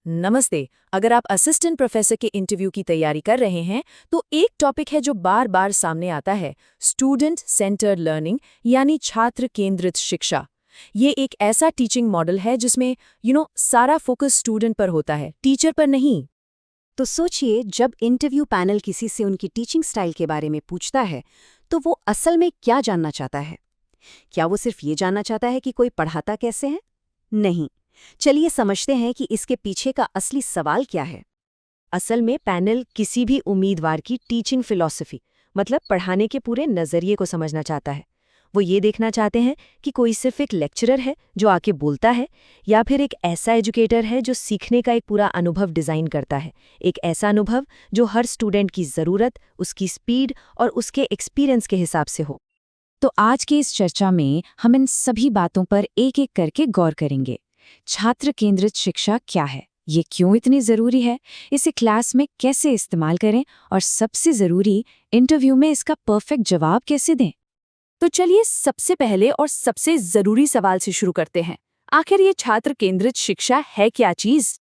नमस्ते। अगर आप असिस्टेंट प्रोफेसर के इंटरव्यू की तैयारी कर रहे हैं तो एक टॉपिक है जो बार बार सामने आता है, स्टूडेंट सेंटर्ड लर्निंग यानी छात्र केंद्रित शिक्षा। ये एक ऐसा टीचिंग मॉडल है जिसमें सारा फोकस स्टूडेंट पर होता है, टीचर पर नहीं। तो सोचिए, जब इंटरव्यू पैनल किसी से उनकी टीचिंग स्टाइल के बारे में पूछता है तो वो असल में क्या जानना चाहता है? क्या वो सिर्फ ये जानना चाहता है कि कोई पढ़ाता कैसे है? नहीं। चलिए समझते हैं कि इसके पीछे का असली सवाल क्या है। असल में पैनल किसी भी उम्मीदवार की टीचिंग फिलॉसफी, मतलब पढ़ाने के पूरे नजरिए को समझना चाहता है। वो ये देखना चाहते हैं कि कोई सिर्फ एक लेक्चरर है जो आके बोलता है, या फिर एक ऐसा एजुकेटर है जो सीखने का एक पूरा अनुभव डिज़ाइन करता है। एक ऐसा अनुभव जो हर स्टूडेंट की ज़रूरत, उसकी स्पीड और उसके एक्सपीरियंस के हिसाब से हो। तो आज की इस चर्चा में हम इन सभी बातों पर एक एक करके गौर करेंगे। छात्र केंद्रित शिक्षा क्या है, ये क्यों इतनी ज़रूरी है, इसे क्लास में कैसे इस्तेमाल करें, और सबसे ज़रूरी, इंटरव्यू में इसका परफेक्ट जवाब कैसे दें। तो चलिए सबसे पहले और सबसे जरूरी सवाल से शुरू करते हैं। आखिर ये छात्र केंद्रित शिक्षा है क्या चीज?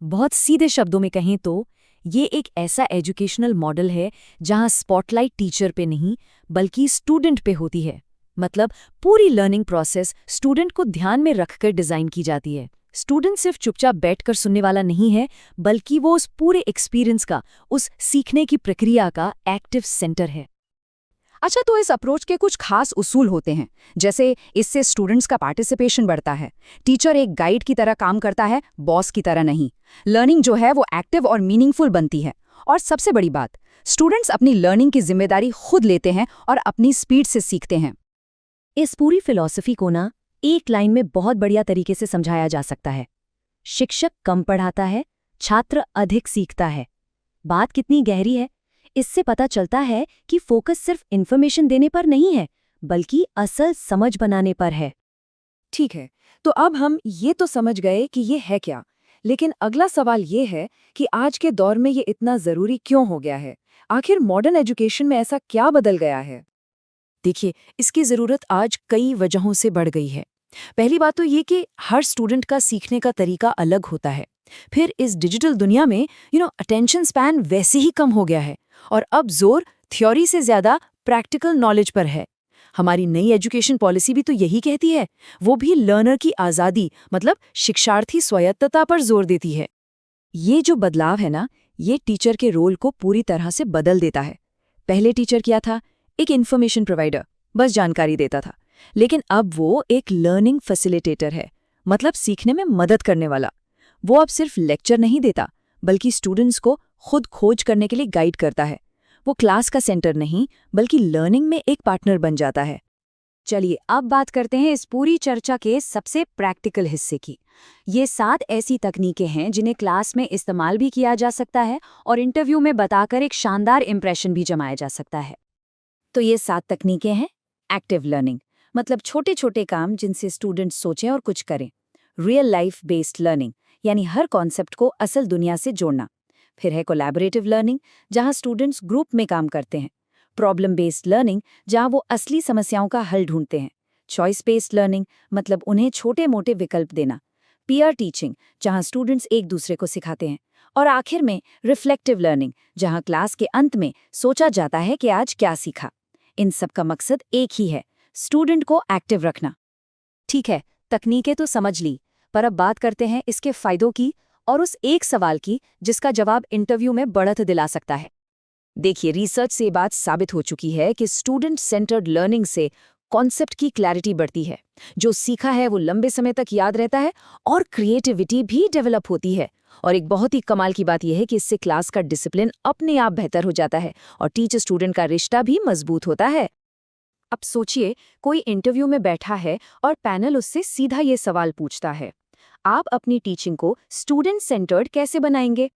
बहुत सीधे शब्दों में कहें तो ये एक ऐसा एजुकेशनल मॉडल है जहां स्पॉटलाइट टीचर पे नहीं बल्कि स्टूडेंट पे होती है। मतलब पूरी लर्निंग प्रोसेस स्टूडेंट को ध्यान में रखकर डिजाइन की जाती है। स्टूडेंट सिर्फ चुपचाप बैठकर सुनने वाला नहीं है, बल्कि वो उस पूरे एक्सपीरियंस का, उस सीखने की प्रक्रिया का एक्टिव सेंटर है। अच्छा, तो इस अप्रोच के कुछ खास उसूल होते हैं, जैसे इससे स्टूडेंट्स का पार्टिसिपेशन बढ़ता है। टीचर एक गाइड की तरह काम करता है, बॉस की तरह नहीं। लर्निंग जो है वो एक्टिव और मीनिंगफुल बनती है। और सबसे बड़ी बात, स्टूडेंट्स अपनी लर्निंग की जिम्मेदारी खुद लेते हैं और अपनी स्पीड से सीखते हैं। इस पूरी फिलॉसफी को ना एक लाइन में बहुत बढ़िया तरीके से समझाया जा सकता है। शिक्षक कम पढ़ाता है, छात्र अधिक सीखता है। बात कितनी गहरी है, इससे पता चलता है कि फोकस सिर्फ इन्फॉर्मेशन देने पर नहीं है, बल्कि असल समझ बनाने पर है। ठीक है, तो अब हम ये तो समझ गए कि ये है क्या, लेकिन अगला सवाल ये है कि आज के दौर में ये इतना ज़रूरी क्यों हो गया है? आखिर मॉडर्न एजुकेशन में ऐसा क्या बदल गया है? देखिए, इसकी ज़रूरत आज कई वजहों से बढ़ गई है। पहली बात तो ये कि हर स्टूडेंट का सीखने का तरीका अलग होता है। फिर इस डिजिटल दुनिया में अटेंशन स्पैन वैसे ही कम हो गया है, और अब जोर थ्योरी से ज़्यादा प्रैक्टिकल नॉलेज पर है। हमारी नई एजुकेशन पॉलिसी भी तो यही कहती है, वो भी लर्नर की आज़ादी, मतलब शिक्षार्थी स्वायत्तता पर जोर देती है। ये जो बदलाव है ना, ये टीचर के रोल को पूरी तरह से बदल देता है। पहले टीचर क्या था? एक इन्फॉर्मेशन प्रोवाइडर, बस जानकारी देता था। लेकिन अब वो एक लर्निंग फैसिलिटेटर है, मतलब सीखने में मदद करने वाला। वो अब सिर्फ लेक्चर नहीं देता, बल्कि स्टूडेंट्स को खुद खोज करने के लिए गाइड करता है। वो क्लास का सेंटर नहीं, बल्कि लर्निंग में एक पार्टनर बन जाता है। चलिए अब बात करते हैं इस पूरी चर्चा के सबसे प्रैक्टिकल हिस्से की। ये 7 ऐसी तकनीकें हैं जिन्हें क्लास में इस्तेमाल भी किया जा सकता है और इंटरव्यू में बताकर एक शानदार इंप्रेशन भी जमाया जा सकता है। तो ये 7 तकनीकें हैं। एक्टिव लर्निंग, मतलब छोटे छोटे काम जिनसे स्टूडेंट्स सोचें और कुछ करें। रियल लाइफ बेस्ड लर्निंग, यानी हर कॉन्सेप्ट को असल दुनिया से जोड़ना। फिर है कोलैबोरेटिव लर्निंग, जहां स्टूडेंट्स ग्रुप में काम करते हैं। प्रॉब्लम बेस्ड लर्निंग, जहां वो असली समस्याओं का हल ढूंढते हैं। चॉइस बेस्ड लर्निंग, मतलब उन्हें छोटे मोटे विकल्प देना। पीयर टीचिंग, जहां स्टूडेंट्स एक दूसरे को सिखाते हैं। और आखिर में रिफ्लेक्टिव लर्निंग, जहां क्लास के अंत में सोचा जाता है कि आज क्या सीखा। इन सब का मकसद एक ही है, स्टूडेंट को एक्टिव रखना। ठीक है, तकनीकें तो समझ ली, पर अब बात करते हैं इसके फायदों की और उस एक सवाल की जिसका जवाब इंटरव्यू में बढ़त दिला सकता है। देखिए, रिसर्च से बात साबित हो चुकी है कि स्टूडेंट सेंटर्ड लर्निंग से कॉन्सेप्ट की क्लैरिटी बढ़ती है। जो सीखा है वो लंबे समय तक याद रहता है और क्रिएटिविटी भी डेवलप होती है। और एक बहुत ही कमाल की बात यह है कि इससे क्लास का डिसिप्लिन अपने आप बेहतर हो जाता है और टीचर स्टूडेंट का रिश्ता भी मजबूत होता है। अब सोचिए, कोई इंटरव्यू में बैठा है और पैनल उससे सीधा ये सवाल पूछता है, आप अपनी टीचिंग को स्टूडेंट सेंटर्ड कैसे बनाएंगे?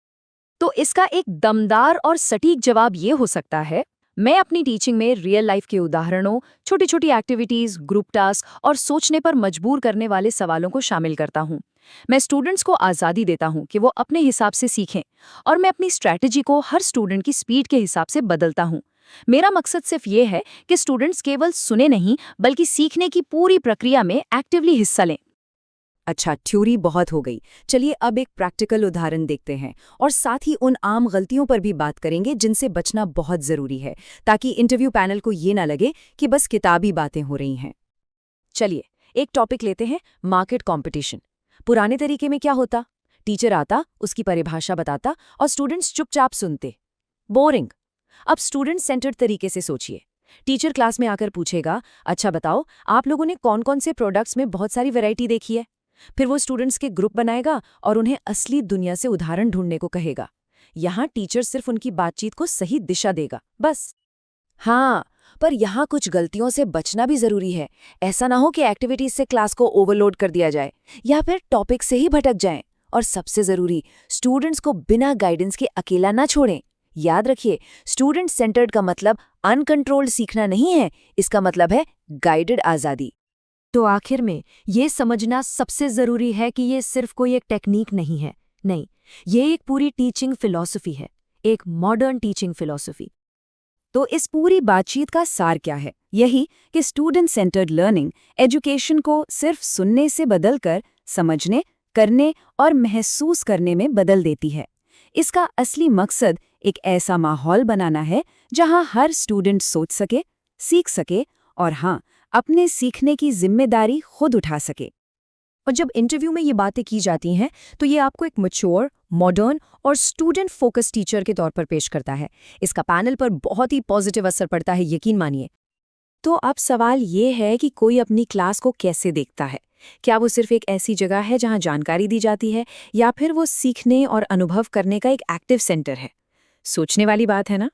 तो इसका एक दमदार और सटीक जवाब ये हो सकता है, मैं अपनी टीचिंग में रियल लाइफ के उदाहरणों, छोटी छोटी एक्टिविटीज, ग्रुप टास्क और सोचने पर मजबूर करने वाले सवालों को शामिल करता हूँ। मैं स्टूडेंट्स को आज़ादी देता हूँ कि वो अपने हिसाब से सीखें, और मैं अपनी स्ट्रैटेजी को हर स्टूडेंट की स्पीड के हिसाब से बदलता हूँ। मेरा मकसद सिर्फ ये है कि स्टूडेंट्स केवल सुने नहीं, बल्कि सीखने की पूरी प्रक्रिया में एक्टिवली हिस्सा लें। अच्छा, थ्योरी बहुत हो गई। चलिए अब एक प्रैक्टिकल उदाहरण देखते हैं और साथ ही उन आम गलतियों पर भी बात करेंगे जिनसे बचना बहुत ज़रूरी है, ताकि इंटरव्यू पैनल को ये ना लगे कि बस किताबी बातें हो रही हैं। चलिए एक टॉपिक लेते हैं, मार्केट कंपटीशन। पुराने तरीके में क्या होता? टीचर आता, उसकी परिभाषा बताता और स्टूडेंट्स चुपचाप सुनते। बोरिंग। अब स्टूडेंट सेंटर्ड तरीके से सोचिए। टीचर क्लास में आकर पूछेगा, अच्छा बताओ, आप लोगों ने कौन कौन से प्रोडक्ट्स में बहुत सारी वैरायटी देखी है? फिर वो स्टूडेंट्स के ग्रुप बनाएगा और उन्हें असली दुनिया से उदाहरण ढूंढने को कहेगा। यहाँ टीचर सिर्फ उनकी बातचीत को सही दिशा देगा, बस। हाँ, पर यहाँ कुछ गलतियों से बचना भी जरूरी है। ऐसा ना हो कि एक्टिविटीज से क्लास को ओवरलोड कर दिया जाए या फिर टॉपिक से ही भटक जाएं। और सबसे जरूरी, स्टूडेंट्स को बिना गाइडेंस के अकेला ना छोड़ें। याद रखिए, स्टूडेंट सेंटर्ड का मतलब अनकंट्रोल्ड सीखना नहीं है, इसका मतलब है गाइडेड आज़ादी। तो आखिर में ये समझना सबसे ज़रूरी है कि ये सिर्फ कोई एक टेक्निक नहीं है। नहीं, ये एक पूरी टीचिंग फिलॉसफी है, एक मॉडर्न टीचिंग फिलॉसफी। तो इस पूरी बातचीत का सार क्या है? यही कि स्टूडेंट सेंटर्ड लर्निंग एजुकेशन को सिर्फ सुनने से बदलकर समझने, करने और महसूस करने में बदल देती है। इसका असली मकसद एक ऐसा माहौल बनाना है जहां हर स्टूडेंट सोच सके, सीख सके और हाँ, अपने सीखने की जिम्मेदारी खुद उठा सके। और जब इंटरव्यू में ये बातें की जाती हैं तो ये आपको एक मैच्योर, मॉडर्न और स्टूडेंट फोकस टीचर के तौर पर पेश करता है। इसका पैनल पर बहुत ही पॉजिटिव असर पड़ता है, यकीन मानिए। तो अब सवाल ये है कि कोई अपनी क्लास को कैसे देखता है? क्या वो सिर्फ एक ऐसी जगह है जहां जानकारी दी जाती है, या फिर वो सीखने और अनुभव करने का एक एक्टिव सेंटर है? सोचने वाली बात है ना?